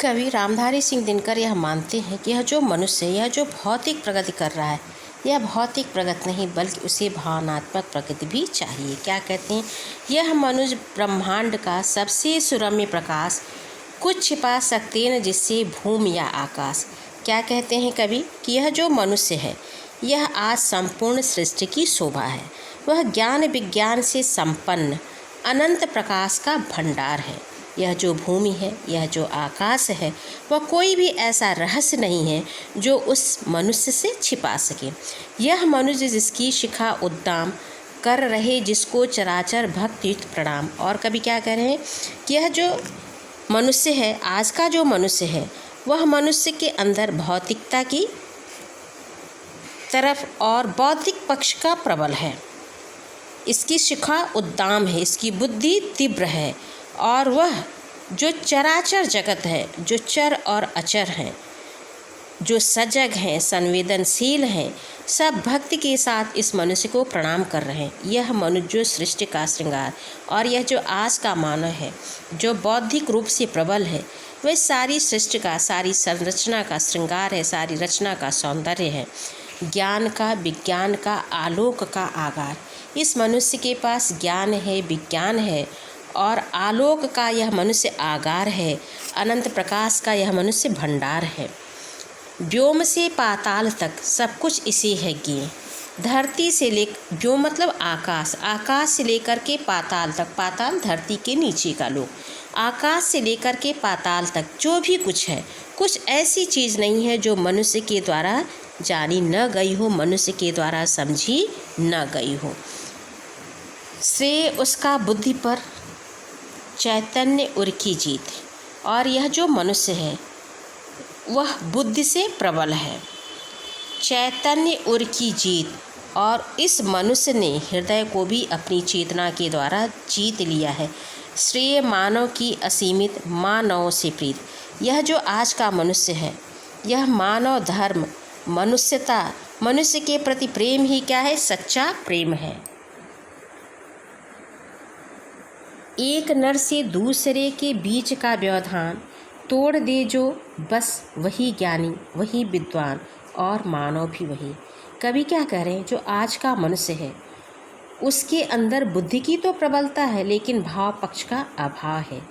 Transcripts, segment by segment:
कवि रामधारी सिंह दिनकर यह मानते हैं कि यह जो मनुष्य है, यह जो भौतिक प्रगति कर रहा है, यह भौतिक प्रगति नहीं बल्कि उसे भावनात्मक प्रगति भी चाहिए। क्या कहते हैं? यह मनुष्य ब्रह्मांड का सबसे सुरम्य प्रकाश, कुछ छिपा सकते न जिससे भूमि या आकाश। क्या कहते हैं कवि कि यह जो मनुष्य है, यह आज संपूर्ण सृष्टि की शोभा है। वह ज्ञान विज्ञान से संपन्न अनंत प्रकाश का भंडार है। यह जो भूमि है, यह जो आकाश है, वह कोई भी ऐसा रहस्य नहीं है जो उस मनुष्य से छिपा सके। यह मनुष्य जिसकी शिखा उद्दाम कर रहे, जिसको चराचर भक्तियुक्त प्रणाम। और कभी क्या कह रहे हैं कि यह जो मनुष्य है, आज का जो मनुष्य है, वह मनुष्य के अंदर भौतिकता की तरफ और बौद्धिक पक्ष का प्रबल है। इसकी शिखा उद्दाम है, इसकी बुद्धि तीव्र है, और वह जो चराचर जगत है, जो चर और अचर हैं, जो सजग हैं, संवेदनशील हैं, सब भक्ति के साथ इस मनुष्य को प्रणाम कर रहे हैं। यह मनुष्य जो सृष्टि का श्रृंगार और यह जो आज का मानव है, जो बौद्धिक रूप से प्रबल है, वह सारी सृष्टि का, सारी संरचना का श्रृंगार है, सारी रचना का सौंदर्य है, ज्ञान का, विज्ञान का, आलोक का आगार। इस मनुष्य के पास ज्ञान है, विज्ञान है और आलोक का यह मनुष्य आगार है, अनंत प्रकाश का यह मनुष्य भंडार है। व्योम से पाताल तक सब कुछ इसी है ज्ञेय। धरती से व्योम मतलब आकाश, आकाश से लेकर के पाताल तक, पाताल धरती के नीचे का लोक, आकाश से लेकर के पाताल तक जो भी कुछ है, कुछ ऐसी चीज़ नहीं है जो मनुष्य के द्वारा जानी न गई हो, मनुष्य के द्वारा समझी न गई हो। श्रेय उसका बुद्धि पर चैतन्य उर की जीत। और यह जो मनुष्य है, वह बुद्धि से प्रबल है, चैतन्य उर की जीत। और इस मनुष्य ने हृदय को भी अपनी चेतना के द्वारा जीत लिया है। श्रेय मानव की असीमित, मानव से प्रीत। यह जो आज का मनुष्य है, यह मानव धर्म, मनुष्यता, मनुष्य के प्रति प्रेम ही क्या है? सच्चा प्रेम है। एक नर से दूसरे के बीच का व्यवधान तोड़ दे जो, बस वही ज्ञानी, वही विद्वान और मानव भी वही। कवि क्या कह रहे हैं? जो आज का मनुष्य है, उसके अंदर बुद्धि की तो प्रबलता है, लेकिन भाव पक्ष का अभाव है।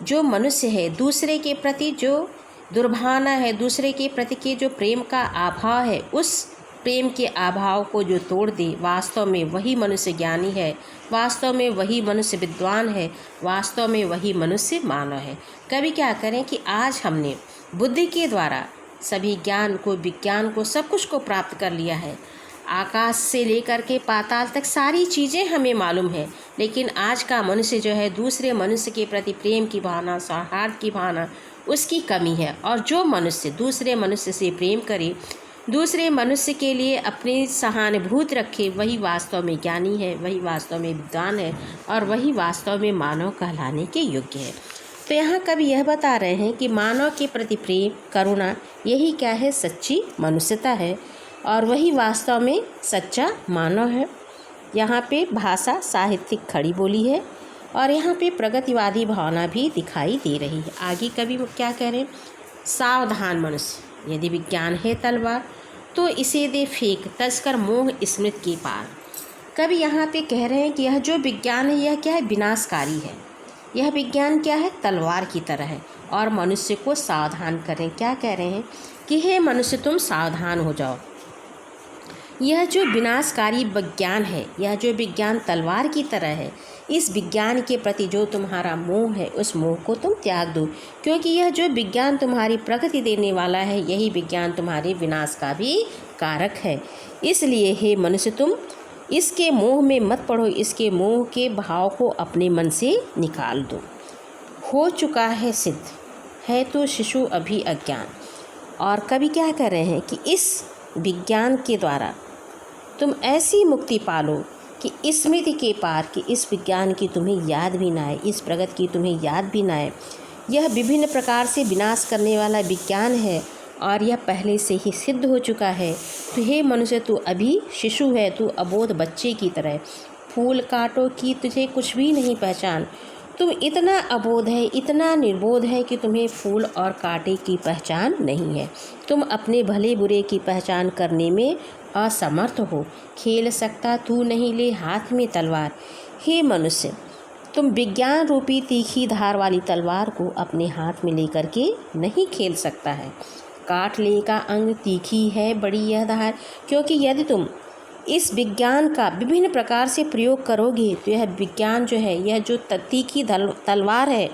जो मनुष्य है, दूसरे के प्रति जो दुर्भावना है, दूसरे के प्रति के जो प्रेम का अभाव है, उस प्रेम के अभाव को जो तोड़ दे, वास्तव में वही मनुष्य ज्ञानी है, वास्तव में वही मनुष्य विद्वान है, वास्तव में वही मनुष्य मानव है। कवि क्या करें कि आज हमने बुद्धि के द्वारा सभी ज्ञान को, विज्ञान को, सब कुछ को प्राप्त कर लिया है। आकाश से लेकर के पाताल तक सारी चीज़ें हमें मालूम है, लेकिन आज का मनुष्य जो है, दूसरे मनुष्य के प्रति प्रेम की भावना, सौहार्द की भावना, उसकी कमी है। और जो मनुष्य दूसरे मनुष्य से प्रेम करे, दूसरे मनुष्य के लिए अपनी सहानुभूति रखे, वही वास्तव में ज्ञानी है, वही वास्तव में विद्वान है और वही वास्तव में मानव कहलाने के योग्य है। तो यहाँ कवि यह बता रहे हैं कि मानव के प्रति प्रेम, करुणा, यही क्या है? सच्ची मनुष्यता है और वही वास्तव में सच्चा मानव है। यहाँ पे भाषा साहित्यिक खड़ी बोली है और यहाँ पे प्रगतिवादी भावना भी दिखाई दे रही है। आगे कवि क्या कह रहे हैं? सावधान मनुष्य, यदि विज्ञान है तलवार तो इसे दे फेंक, तजकर मोह स्मृति के पार। कवि यहाँ पे कह रहे हैं कि यह जो विज्ञान है, यह क्या है? विनाशकारी है। यह विज्ञान क्या है? तलवार की तरह है और मनुष्य को सावधान करें। क्या कह रहे हैं कि हे मनुष्य, तुम सावधान हो जाओ। यह जो विनाशकारी विज्ञान है, यह जो विज्ञान तलवार की तरह है, इस विज्ञान के प्रति जो तुम्हारा मोह है, उस मोह को तुम त्याग दो, क्योंकि यह जो विज्ञान तुम्हारी प्रगति देने वाला है, यही विज्ञान तुम्हारे विनाश का भी कारक है। इसलिए हे मनुष्य, तुम इसके मोह में मत पड़ो, इसके मोह के भाव को अपने मन से निकाल दो। हो चुका है सिद्ध, है तो शिशु अभी अज्ञान। और कवि क्या कर रहे हैं कि इस विज्ञान के द्वारा तुम ऐसी मुक्ति पालो कि स्मृति के पार, कि इस विज्ञान की तुम्हें याद भी ना आए, इस प्रगति की तुम्हें याद भी ना आए। यह विभिन्न प्रकार से विनाश करने वाला विज्ञान है और यह पहले से ही सिद्ध हो चुका है। तो हे मनुष्य, तू अभी शिशु है, तू अबोध बच्चे की तरह। फूल कांटों की तुझे कुछ भी नहीं पहचान, तुम इतना अबोध है, इतना निर्बोध है कि तुम्हें फूल और कांटे की पहचान नहीं है। तुम अपने भले बुरे की पहचान करने में असमर्थ हो। खेल सकता तू नहीं, ले हाथ में तलवार। हे मनुष्य, तुम विज्ञान रूपी तीखी धार वाली तलवार को अपने हाथ में लेकर के नहीं खेल सकता है। काट ले का अंग तीखी है बड़ी यह धार, क्योंकि यदि तुम इस विज्ञान का विभिन्न प्रकार से प्रयोग करोगे तो यह विज्ञान जो है, यह जो तीखी तलवार है,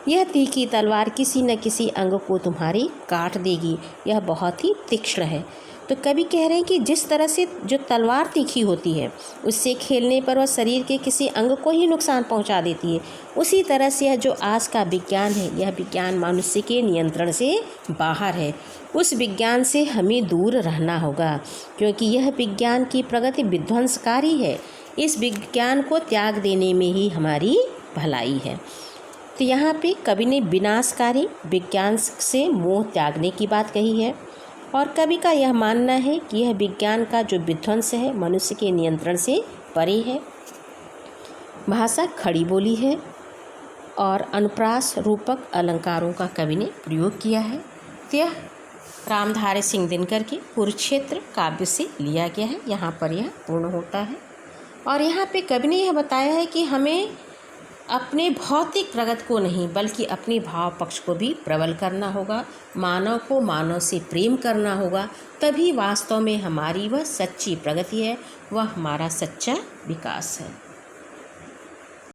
यह तीखी तलवार किसी न किसी अंग को तुम्हारी काट देगी। यह बहुत ही तीक्ष्ण है। तो कवि कह रहे हैं कि जिस तरह से जो तलवार तीखी होती है, उससे खेलने पर वह शरीर के किसी अंग को ही नुकसान पहुंचा देती है, उसी तरह से यह जो आज का विज्ञान है, यह विज्ञान मनुष्य के नियंत्रण से बाहर है। उस विज्ञान से हमें दूर रहना होगा, क्योंकि यह विज्ञान की प्रगति विध्वंसकारी है। इस विज्ञान को त्याग देने में ही हमारी भलाई है। तो यहाँ पे कवि ने विनाशकारी विज्ञान से मोह त्यागने की बात कही है, और कवि का यह मानना है कि यह विज्ञान का जो विध्वंस है मनुष्य के नियंत्रण से परे है। भाषा खड़ी बोली है और अनुप्रास रूपक अलंकारों का कवि ने प्रयोग किया है। तो यह रामधारी सिंह दिनकर के कुरुक्षेत्र काव्य से लिया गया है। यहाँ पर यह पूर्ण होता है, और यहाँ पे कवि ने यह बताया है कि हमें अपने भौतिक प्रगति को नहीं बल्कि अपने भाव पक्ष को भी प्रबल करना होगा। मानव को मानव से प्रेम करना होगा, तभी वास्तव में हमारी वह सच्ची प्रगति है, वह हमारा सच्चा विकास है।